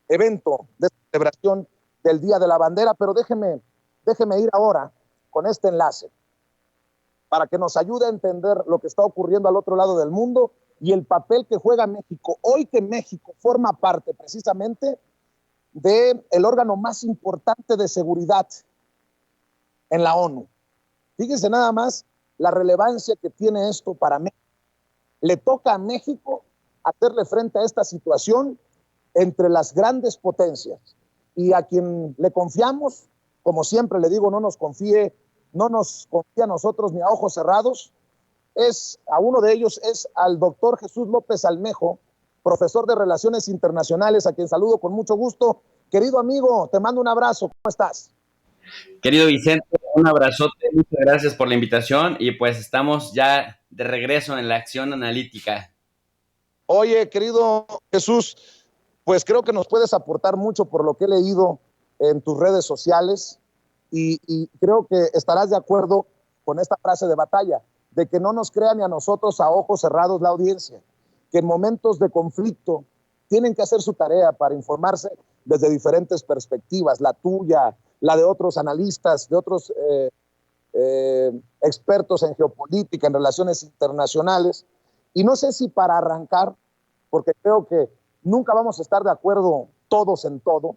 evento de celebración del Día de la Bandera, pero déjeme ir ahora con este enlace para que nos ayude a entender lo que está ocurriendo al otro lado del mundo y el papel que juega México. Hoy que México forma parte precisamente del órgano más importante de seguridad en la ONU. Fíjense nada más la relevancia que tiene esto para México. Le toca a México hacerle frente a esta situación entre las grandes potencias. Y a quien le confiamos, como siempre le digo, no nos confía a nosotros ni a ojos cerrados, a uno de ellos es al doctor Jesús López Almejo, profesor de Relaciones Internacionales, a quien saludo con mucho gusto. Querido amigo, te mando un abrazo, ¿cómo estás? Querido Vicente, un abrazote, muchas gracias por la invitación y pues estamos ya de regreso en la acción analítica. Oye, querido Jesús, pues creo que nos puedes aportar mucho por lo que he leído en tus redes sociales y creo que estarás de acuerdo con esta frase de batalla, de que no nos crean ni a nosotros a ojos cerrados la audiencia, que en momentos de conflicto tienen que hacer su tarea para informarse desde diferentes perspectivas, la tuya, la de otros analistas, de otros expertos en geopolítica, en relaciones internacionales. Y no sé si para arrancar, porque creo que nunca vamos a estar de acuerdo todos en todo,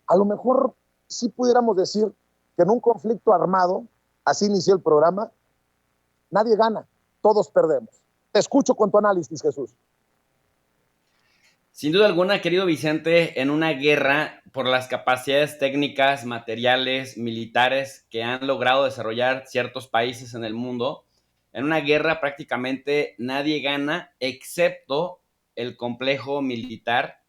a lo mejor sí pudiéramos decir que en un conflicto armado, así inició el programa, nadie gana, todos perdemos. Te escucho con tu análisis, Jesús. Sin duda alguna, querido Vicente, en una guerra, por las capacidades técnicas, materiales, militares que han logrado desarrollar ciertos países en el mundo, en una guerra prácticamente nadie gana excepto el complejo militar,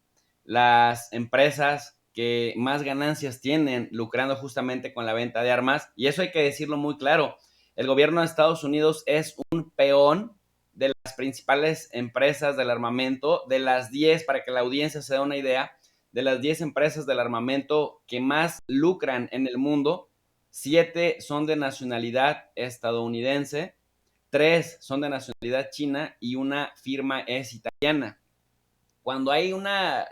las empresas que más ganancias tienen lucrando justamente con la venta de armas, y eso hay que decirlo muy claro, el gobierno de Estados Unidos es un peón de las principales empresas del armamento, de las 10, para que la audiencia se dé una idea, de las 10 empresas del armamento que más lucran en el mundo, 7 son de nacionalidad estadounidense, 3 son de nacionalidad china y una firma es italiana. Cuando hay una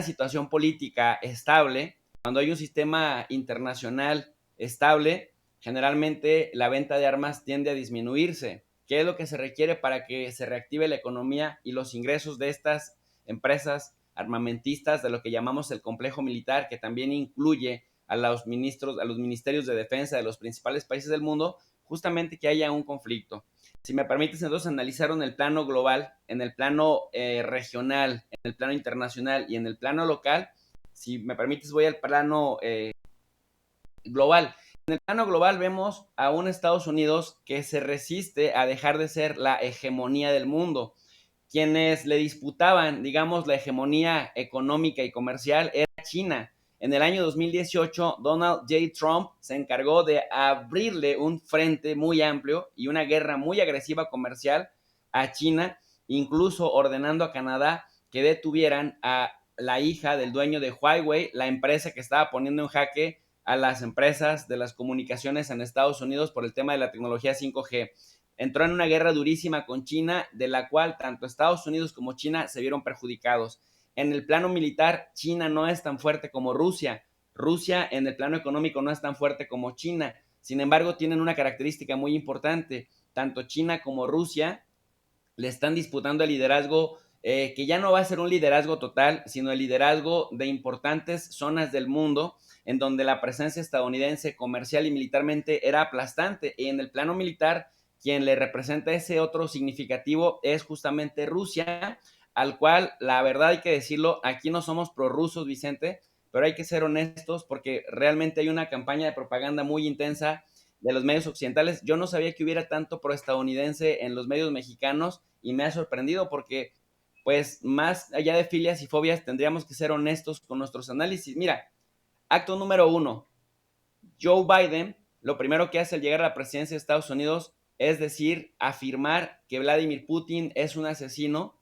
situación política estable, cuando hay un sistema internacional estable, generalmente la venta de armas tiende a disminuirse. ¿Qué es lo que se requiere para que se reactive la economía y los ingresos de estas empresas armamentistas, de lo que llamamos el complejo militar, que también incluye a los ministerios de defensa de los principales países del mundo? Justamente que haya un conflicto. Si me permites entonces analizar en el plano global, en el plano regional, en el plano internacional y en el plano local. Si me permites voy al plano global. En el plano global vemos a un Estados Unidos que se resiste a dejar de ser la hegemonía del mundo. Quienes le disputaban, digamos, la hegemonía económica y comercial era China. En el año 2018, Donald J. Trump se encargó de abrirle un frente muy amplio y una guerra muy agresiva comercial a China, incluso ordenando a Canadá que detuvieran a la hija del dueño de Huawei, la empresa que estaba poniendo en jaque a las empresas de las comunicaciones en Estados Unidos por el tema de la tecnología 5G. Entró en una guerra durísima con China, de la cual tanto Estados Unidos como China se vieron perjudicados. En el plano militar, China no es tan fuerte como Rusia. Rusia en el plano económico no es tan fuerte como China. Sin embargo, tienen una característica muy importante. Tanto China como Rusia le están disputando el liderazgo, que ya no va a ser un liderazgo total, sino el liderazgo de importantes zonas del mundo, en donde la presencia estadounidense comercial y militarmente era aplastante. Y en el plano militar, quien le representa ese otro significativo es justamente Rusia, al cual, la verdad hay que decirlo, aquí no somos prorrusos, Vicente, pero hay que ser honestos porque realmente hay una campaña de propaganda muy intensa de los medios occidentales. Yo no sabía que hubiera tanto proestadounidense en los medios mexicanos y me ha sorprendido porque, pues, más allá de filias y fobias, tendríamos que ser honestos con nuestros análisis. Mira, acto número 1, Joe Biden, lo primero que hace al llegar a la presidencia de Estados Unidos es decir, afirmar que Vladimir Putin es un asesino,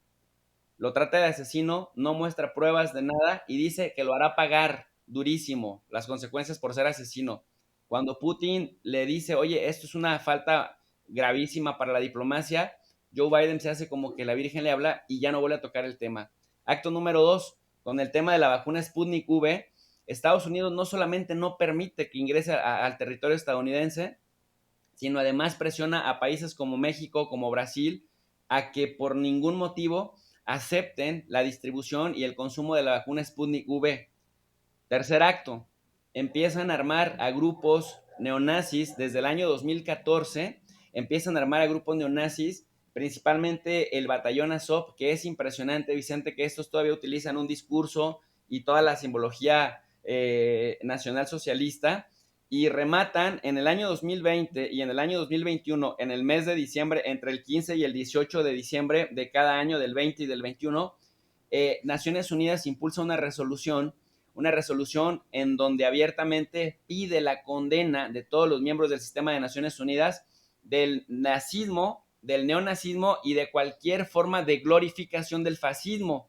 lo trata de asesino, no muestra pruebas de nada y dice que lo hará pagar durísimo las consecuencias por ser asesino. Cuando Putin le dice, oye, esto es una falta gravísima para la diplomacia, Joe Biden se hace como que la Virgen le habla y ya no vuelve a tocar el tema. Acto número 2, con el tema de la vacuna Sputnik V, Estados Unidos no solamente no permite que ingrese al territorio estadounidense, sino además presiona a países como México, como Brasil, a que por ningún motivo acepten la distribución y el consumo de la vacuna Sputnik V. Tercer acto, empiezan a armar a grupos neonazis desde el año 2014, empiezan a armar a grupos neonazis, principalmente el batallón Azov, que es impresionante, Vicente, que estos todavía utilizan un discurso y toda la simbología nacional socialista, y rematan en el año 2020 y en el año 2021, en el mes de diciembre, entre el 15 y el 18 de diciembre de cada año, del 20 y del 21, Naciones Unidas impulsa una resolución en donde abiertamente pide la condena de todos los miembros del sistema de Naciones Unidas del nazismo, del neonazismo y de cualquier forma de glorificación del fascismo.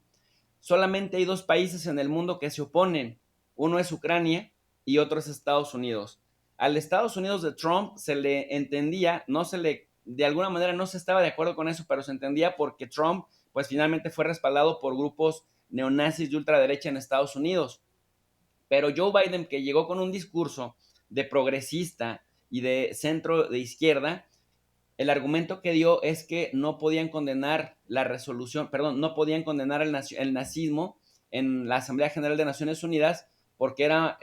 Solamente hay dos países en el mundo que se oponen. Uno es Ucrania y otro es Estados Unidos. Al Estados Unidos de Trump se le entendía, de alguna manera no se estaba de acuerdo con eso, pero se entendía porque Trump pues finalmente fue respaldado por grupos neonazis de ultraderecha en Estados Unidos. Pero Joe Biden, que llegó con un discurso de progresista y de centro de izquierda, el argumento que dio es que no podían condenar la resolución, perdón, no podían condenar el nazismo en la Asamblea General de Naciones Unidas porque era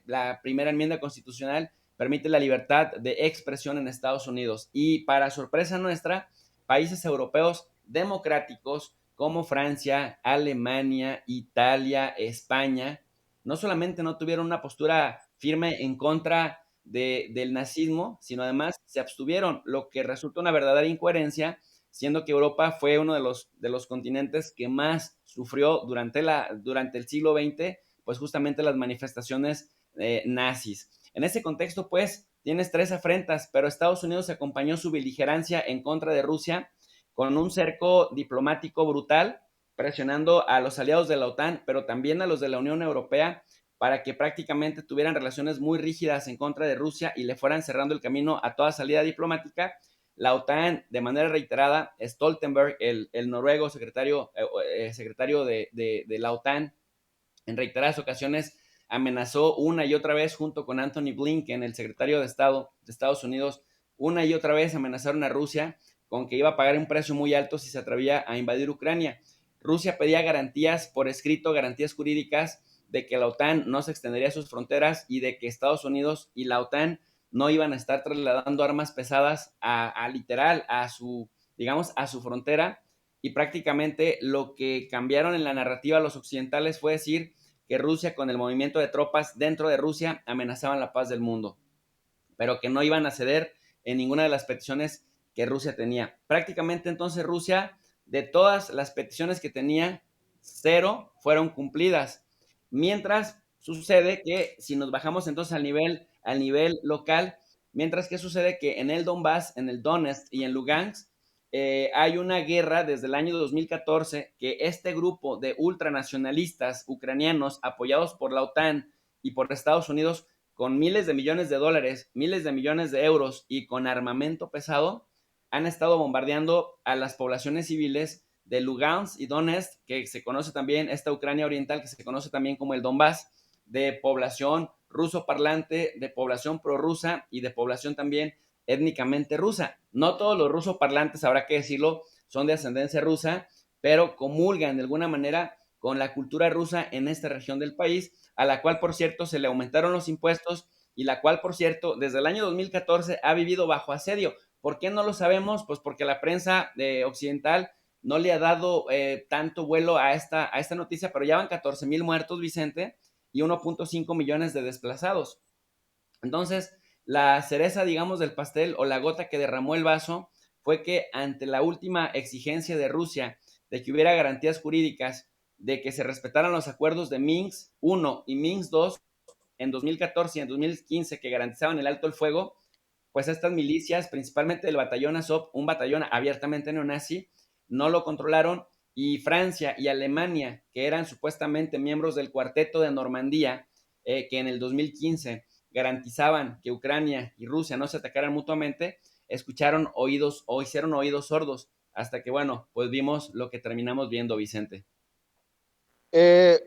la primera enmienda constitucional permite la libertad de expresión en Estados Unidos. Y para sorpresa nuestra, países europeos democráticos como Francia, Alemania, Italia, España, no solamente no tuvieron una postura firme en contra del nazismo, sino además se abstuvieron, lo que resulta una verdadera incoherencia, siendo que Europa fue uno de los continentes que más sufrió durante el siglo XX, pues justamente las manifestaciones nazis. En ese contexto, pues, tienes tres afrentas, pero Estados Unidos acompañó su beligerancia en contra de Rusia con un cerco diplomático brutal, presionando a los aliados de la OTAN, pero también a los de la Unión Europea, para que prácticamente tuvieran relaciones muy rígidas en contra de Rusia y le fueran cerrando el camino a toda salida diplomática. La OTAN, de manera reiterada, Stoltenberg, el noruego secretario de la OTAN, en reiteradas ocasiones amenazó una y otra vez junto con Anthony Blinken, el secretario de Estado de Estados Unidos, una y otra vez amenazaron a Rusia con que iba a pagar un precio muy alto si se atrevía a invadir Ucrania. Rusia pedía garantías por escrito, garantías jurídicas de que la OTAN no se extendería a sus fronteras y de que Estados Unidos y la OTAN no iban a estar trasladando armas pesadas literal, digamos, a su frontera. Y prácticamente lo que cambiaron en la narrativa los occidentales fue decir que Rusia, con el movimiento de tropas dentro de Rusia, amenazaban la paz del mundo, pero que no iban a ceder en ninguna de las peticiones que Rusia tenía. Prácticamente entonces Rusia, de todas las peticiones que tenía, 0 fueron cumplidas. Mientras sucede que si nos bajamos entonces al nivel local, mientras que sucede que en el Donbass, en el Donetsk y en Lugansk, hay una guerra desde el año 2014 que este grupo de ultranacionalistas ucranianos apoyados por la OTAN y por Estados Unidos con miles de millones de dólares, miles de millones de euros y con armamento pesado, han estado bombardeando a las poblaciones civiles de Lugansk y Donetsk, que se conoce también, esta Ucrania oriental, que se conoce también como el Donbass, de población ruso parlante, de población prorrusa y de población también étnicamente rusa. No todos los rusos parlantes, habrá que decirlo, son de ascendencia rusa, pero comulgan de alguna manera con la cultura rusa en esta región del país, a la cual, por cierto, se le aumentaron los impuestos y la cual, por cierto, desde el año 2014 ha vivido bajo asedio. ¿Por qué no lo sabemos? Pues porque la prensa occidental no le ha dado tanto vuelo a esta noticia, pero ya van 14,000 muertos, Vicente, y 1.5 millones de desplazados. Entonces, la cereza, digamos, del pastel o la gota que derramó el vaso fue que ante la última exigencia de Rusia de que hubiera garantías jurídicas, de que se respetaran los acuerdos de Minsk I y Minsk II en 2014 y en 2015 que garantizaban el alto el fuego, pues estas milicias, principalmente del batallón Azov, un batallón abiertamente neonazi, no lo controlaron y Francia y Alemania, que eran supuestamente miembros del cuarteto de Normandía, que en el 2015 garantizaban que Ucrania y Rusia no se atacaran mutuamente, escucharon oídos o hicieron oídos sordos hasta que, bueno, pues vimos lo que terminamos viendo, Vicente. Eh,